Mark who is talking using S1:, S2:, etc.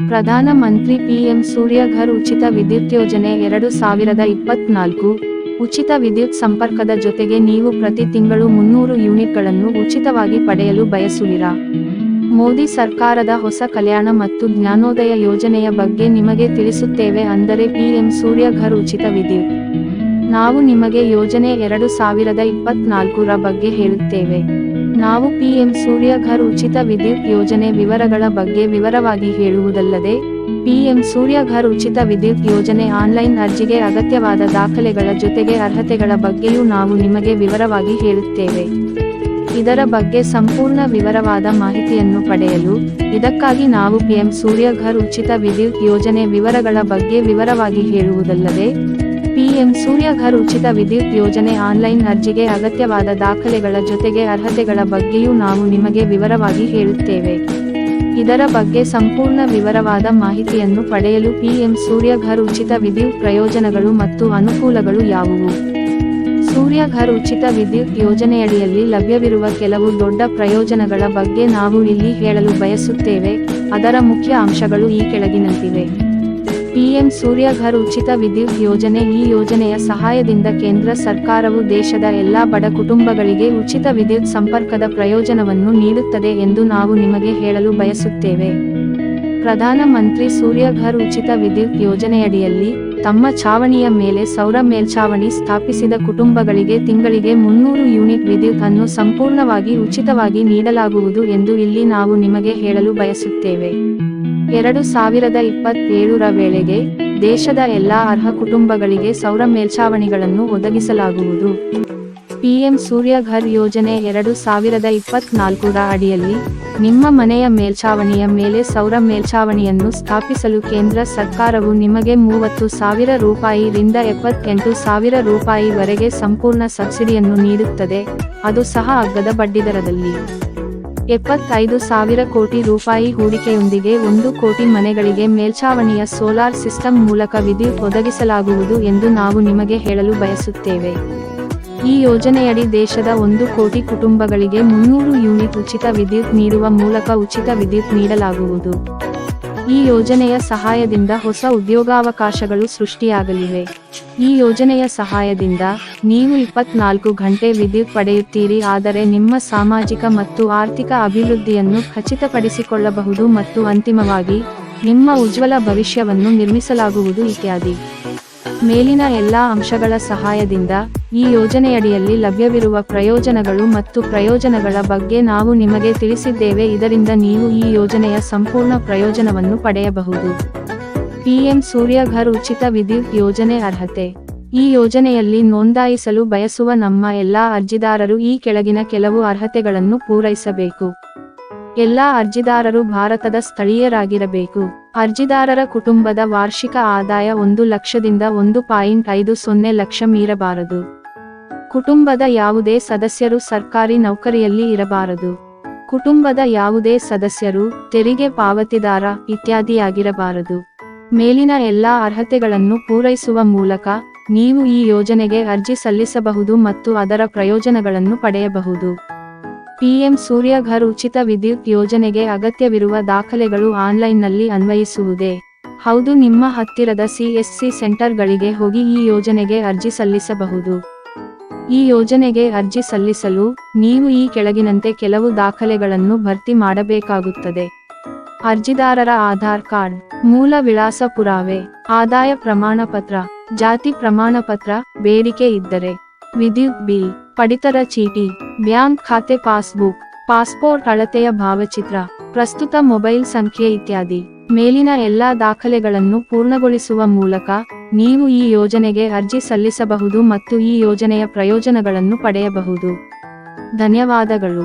S1: Pradhan Mantri PM Surya Ghar ಉಚಿತ ವಿದ್ಯುತ್ ಯೋಜನೆ 2024 ಉಚಿತ ವಿದ್ಯುತ್ ಸಂಪರ್ಕದ ಜೊತೆಗೆ ನೀವು ಪ್ರತಿ ತಿಂಗಳು 300 ಯೂನಿಟ್ಗಳನ್ನು ಉಚಿತವಾಗಿ ಪಡೆಯಲು ಬಯಸುವಿರಾ? ಮೋದಿ ಸರ್ಕಾರದ ಹೊಸ ಕಲ್ಯಾಣ ಮತ್ತು ಜ್ಞಾನೋದಯ ಯೋಜನೆಯ ಬಗ್ಗೆ ನಿಮಗೆ ತಿಳಿಸುತ್ತೇವೆ, ಅಂದರೆ ಪಿಎಂ ಸೂರ್ಯಘರ್ ಉಚಿತ ವಿದ್ಯುತ್. ನಾವು ನಿಮಗೆ ಯೋಜನೆ 2024 ರ ಬಗ್ಗೆ ಹೇಳುತ್ತೇವೆ. ನಾವು ಪಿಎಂ ಸೂರ್ಯಘರ್ ಉಚಿತ ವಿದ್ಯುತ್ ಯೋಜನೆ ವಿವರಗಳ ಬಗ್ಗೆ ವಿವರವಾಗಿ ಹೇಳುವುದಲ್ಲದೆ, ಪಿಎಂ ಸೂರ್ಯಘರ್ ಉಚಿತ ವಿದ್ಯುತ್ ಯೋಜನೆ ಆನ್ಲೈನ್ ಅರ್ಜಿಗೆ ಅಗತ್ಯವಾದ ದಾಖಲೆಗಳ ಜೊತೆಗೆ ಅರ್ಹತೆಗಳ ಬಗ್ಗೆಯೂ ನಾವು ನಿಮಗೆ ವಿವರವಾಗಿ ಹೇಳುತ್ತೇವೆ. ಇದರ ಬಗ್ಗೆ ಸಂಪೂರ್ಣ ವಿವರವಾದ ಮಾಹಿತಿಯನ್ನು ಪಡೆಯಲು, ಇದಕ್ಕಾಗಿ ನಾವು ಪಿಎಂ ಸೂರ್ಯಘರ್ ಉಚಿತ ವಿದ್ಯುತ್ ಯೋಜನೆ ವಿವರಗಳ ಬಗ್ಗೆ ವಿವರವಾಗಿ ಹೇಳುವುದಲ್ಲದೆ, ಪಿಎಂ ಸೂರ್ಯಘರ್ ಉಚಿತ ವಿದ್ಯುತ್ ಯೋಜನೆ ಆನ್ಲೈನ್ ಅರ್ಜಿಗೆ ಅಗತ್ಯವಾದ ದಾಖಲೆಗಳ ಜೊತೆಗೆ ಅರ್ಹತೆಗಳ ಬಗ್ಗೆಯೂ ನಾವು ನಿಮಗೆ ವಿವರವಾಗಿ ಹೇಳುತ್ತೇವೆ. ಇದರ ಬಗ್ಗೆ ಸಂಪೂರ್ಣ ವಿವರವಾದ ಮಾಹಿತಿಯನ್ನು ಪಡೆಯಲು ಪಿಎಂ ಸೂರ್ಯಘರ್ ಉಚಿತ ವಿದ್ಯುತ್ ಪ್ರಯೋಜನಗಳು ಮತ್ತು ಅನುಕೂಲಗಳು ಯಾವುವು? ಸೂರ್ಯಘರ್ ಉಚಿತ ವಿದ್ಯುತ್ ಯೋಜನೆಯಡಿಯಲ್ಲಿ ಲಭ್ಯವಿರುವ ಕೆಲವು ದೊಡ್ಡ ಪ್ರಯೋಜನಗಳ ಬಗ್ಗೆ ನಾವು ಇಲ್ಲಿ ಹೇಳಲು ಬಯಸುತ್ತೇವೆ. ಅದರ ಮುಖ್ಯ ಅಂಶಗಳು ಈ ಕೆಳಗಿನಂತಿವೆ. ಪಿಎಂ ಸೂರ್ಯಘರ್ ಉಚಿತ ವಿದ್ಯುತ್ ಯೋಜನೆ. ಈ ಯೋಜನೆಯ ಸಹಾಯದಿಂದ ಕೇಂದ್ರ ಸರ್ಕಾರವು ದೇಶದ ಎಲ್ಲಾ ಬಡ ಕುಟುಂಬಗಳಿಗೆ ಉಚಿತ ವಿದ್ಯುತ್ ಸಂಪರ್ಕದ ಪ್ರಯೋಜನವನ್ನು ನೀಡುತ್ತದೆ ಎಂದು ನಾವು ನಿಮಗೆ ಹೇಳಲು ಬಯಸುತ್ತೇವೆ. ಪ್ರಧಾನ ಮಂತ್ರಿ ಸೂರ್ಯಘರ್ ಉಚಿತ ವಿದ್ಯುತ್ ಯೋಜನೆಯಡಿಯಲ್ಲಿ ತಮ್ಮ ಛಾವಣಿಯ ಮೇಲೆ ಸೌರ ಮೇಲ್ಛಾವಣಿ ಸ್ಥಾಪಿಸಿದ ಕುಟುಂಬಗಳಿಗೆ ತಿಂಗಳಿಗೆ 300 ಯೂನಿಟ್ ವಿದ್ಯುತ್ ಅನ್ನು ಸಂಪೂರ್ಣವಾಗಿ ಉಚಿತವಾಗಿ ನೀಡಲಾಗುವುದು ಎಂದು ಇಲ್ಲಿ ನಾವು ನಿಮಗೆ ಹೇಳಲು ಬಯಸುತ್ತೇವೆ. 2027 ರ ವೇಳೆಗೆ ದೇಶದ ಎಲ್ಲಾ ಅರ್ಹ ಕುಟುಂಬಗಳಿಗೆ ಸೌರ ಮೇಲ್ಛಾವಣಿಗಳನ್ನು ಒದಗಿಸಲಾಗುವುದು. ಪಿಎಂ ಸೂರ್ಯಘರ್ ಯೋಜನೆ 2024 ರ ಅಡಿಯಲ್ಲಿ ನಿಮ್ಮ ಮನೆಯ ಮೇಲ್ಛಾವಣಿಯ ಮೇಲೆ ಸೌರ ಮೇಲ್ಛಾವಣಿಯನ್ನು ಸ್ಥಾಪಿಸಲು ಕೇಂದ್ರ ಸರ್ಕಾರವು ನಿಮಗೆ 30,000 ರೂಪಾಯಿ ರಿಂದ 78,000 ರೂಪಾಯಿ ವರೆಗೆ ಸಂಪೂರ್ಣ ಸಬ್ಸಿಡಿಯನ್ನು ನೀಡುತ್ತದೆ, ಅದು ಸಹ ಅಗ್ಗದ ಬಡ್ಡಿದರದಲ್ಲಿ. 75,000 ಕೋಟಿ ರೂಪಾಯಿ ಹೂಡಿಕೆಯೊಂದಿಗೆ 1 ಕೋಟಿ ಮನೆಗಳಿಗೆ ಮೇಲ್ಛಾವಣಿಯ ಸೋಲಾರ್ ಸಿಸ್ಟಮ್ ಮೂಲಕ ವಿದ್ಯುತ್ ಒದಗಿಸಲಾಗುವುದು ಎಂದು ನಾವು ನಿಮಗೆ ಹೇಳಲು ಬಯಸುತ್ತೇವೆ. ಈ ಯೋಜನೆಯಡಿ ದೇಶದ 1 ಕೋಟಿ ಕುಟುಂಬಗಳಿಗೆ 300 ಯೂನಿಟ್ ಉಚಿತ ವಿದ್ಯುತ್ ನೀಡುವ ಮೂಲಕ ಉಚಿತ ವಿದ್ಯುತ್ ನೀಡಲಾಗುವುದು. ಈ ಯೋಜನೆಯ ಸಹಾಯದಿಂದ ಹೊಸ ಉದ್ಯೋಗಾವಕಾಶಗಳು ಸೃಷ್ಟಿಯಾಗಲಿವೆ. ಈ ಯೋಜನೆಯ ಸಹಾಯದಿಂದ ನೀವು 24 ಗಂಟೆ ವಿದ್ಯುತ್ ಪಡೆಯುತ್ತೀರಿ, ಆದರೆ ನಿಮ್ಮ ಸಾಮಾಜಿಕ ಮತ್ತು ಆರ್ಥಿಕ ಅಭಿವೃದ್ಧಿಯನ್ನು ಖಚಿತಪಡಿಸಿಕೊಳ್ಳಬಹುದು ಮತ್ತು ಅಂತಿಮವಾಗಿ ನಿಮ್ಮ ಉಜ್ವಲ ಭವಿಷ್ಯವನ್ನು ನಿರ್ಮಿಸಲಾಗುವುದು ಇತ್ಯಾದಿ. ಮೇಲಿನ ಎಲ್ಲಾ ಅಂಶಗಳ ಸಹಾಯದಿಂದ ಈ ಯೋಜನೆಯಡಿಯಲ್ಲಿ ಲಭ್ಯವಿರುವ ಪ್ರಯೋಜನಗಳು ಮತ್ತು ಪ್ರಯೋಜನಗಳ ಬಗ್ಗೆ ನಾವು ನಿಮಗೆ ತಿಳಿಸಿದ್ದೇವೆ. ಇದರಿಂದ ನೀವು ಈ ಯೋಜನೆಯ ಸಂಪೂರ್ಣ ಪ್ರಯೋಜನವನ್ನು ಪಡೆಯಬಹುದು. ಪಿಎಂ ಸೂರ್ಯಘರ್ ಉಚಿತ ವಿದ್ಯುತ್ ಯೋಜನೆ ಅರ್ಹತೆ. ಈ ಯೋಜನೆಯಲ್ಲಿ ನೋಂದಾಯಿಸಲು ಬಯಸುವ ನಮ್ಮ ಎಲ್ಲಾ ಅರ್ಜಿದಾರರು ಈ ಕೆಳಗಿನ ಕೆಲವು ಅರ್ಹತೆಗಳನ್ನು ಪೂರೈಸಬೇಕು. ಎಲ್ಲಾ ಅರ್ಜಿದಾರರು ಭಾರತದ ಸ್ಥಳೀಯರಾಗಿರಬೇಕು. ಅರ್ಜಿದಾರರ ಕುಟುಂಬದ ವಾರ್ಷಿಕ ಆದಾಯ 1 ಲಕ್ಷದಿಂದ 1.50 ಲಕ್ಷ ಮೀರಬಾರದು. ಕುಟುಂಬದ ಯಾವುದೇ ಸದಸ್ಯರು ಸರ್ಕಾರಿ ನೌಕರಿಯಲ್ಲಿ ಇರಬಾರದು. ಕುಟುಂಬದ ಯಾವುದೇ ಸದಸ್ಯರು ತೆರಿಗೆ ಪಾವತಿದಾರ ಇತ್ಯಾದಿಯಾಗಿರಬಾರದು. ಮೇಲಿನ ಎಲ್ಲಾ ಅರ್ಹತೆಗಳನ್ನು ಪೂರೈಸುವ ಮೂಲಕ ನೀವು ಈ ಯೋಜನೆಗೆ ಅರ್ಜಿ ಸಲ್ಲಿಸಬಹುದು ಮತ್ತು ಅದರ ಪ್ರಯೋಜನಗಳನ್ನು ಪಡೆಯಬಹುದು. ಪಿಎಂ ಸೂರ್ಯಘರ್ ಉಚಿತ ವಿದ್ಯುತ್ ಯೋಜನೆಗೆ ಅಗತ್ಯವಿರುವ ದಾಖಲೆಗಳು ಆನ್ಲೈನ್ನಲ್ಲಿ ಅನ್ವಯಿಸುವುದೇ? ಹೌದು, ನಿಮ್ಮ ಹತ್ತಿರದ ಸಿಎಸ್ಸಿ ಸೆಂಟರ್ಗಳಿಗೆ ಹೋಗಿ ಈ ಯೋಜನೆಗೆ ಅರ್ಜಿ ಸಲ್ಲಿಸಬಹುದು. ಈ ಯೋಜನೆಗೆ ಅರ್ಜಿ ಸಲ್ಲಿಸಲು ನೀವು ಈ ಕೆಳಗಿನಂತೆ ಕೆಲವು ದಾಖಲೆಗಳನ್ನು ಭರ್ತಿ ಮಾಡಬೇಕಾಗುತ್ತದೆ. ಅರ್ಜಿದಾರರ ಆಧಾರ್ ಕಾರ್ಡ್, ಮೂಲ ವಿಳಾಸ ಪುರಾವೆ, ಆದಾಯ ಪ್ರಮಾಣ ಪತ್ರ, ಜಾತಿ ಪ್ರಮಾಣ ಪತ್ರ, ಬೇಡಿಕೆ ಇದ್ದರೆ ವಿದ್ಯುತ್ ಬಿಲ್, ಪಡಿತರ ಚೀಟಿ, ಬ್ಯಾಂಕ್ ಖಾತೆ ಪಾಸ್ಬುಕ್, ಪಾಸ್ಪೋರ್ಟ್ ಅಳತೆಯ ಭಾವಚಿತ್ರ, ಪ್ರಸ್ತುತ ಮೊಬೈಲ್ ಸಂಖ್ಯೆ ಇತ್ಯಾದಿ. ಮೇಲಿನ ಎಲ್ಲಾ ದಾಖಲೆಗಳನ್ನು ಪೂರ್ಣಗೊಳಿಸುವ ಮೂಲಕ ನೀವು ಈ ಯೋಜನೆಗೆ ಅರ್ಜಿ ಸಲ್ಲಿಸಬಹುದು ಮತ್ತು ಈ ಯೋಜನೆಯ ಪ್ರಯೋಜನಗಳನ್ನು ಪಡೆಯಬಹುದು. ಧನ್ಯವಾದಗಳು.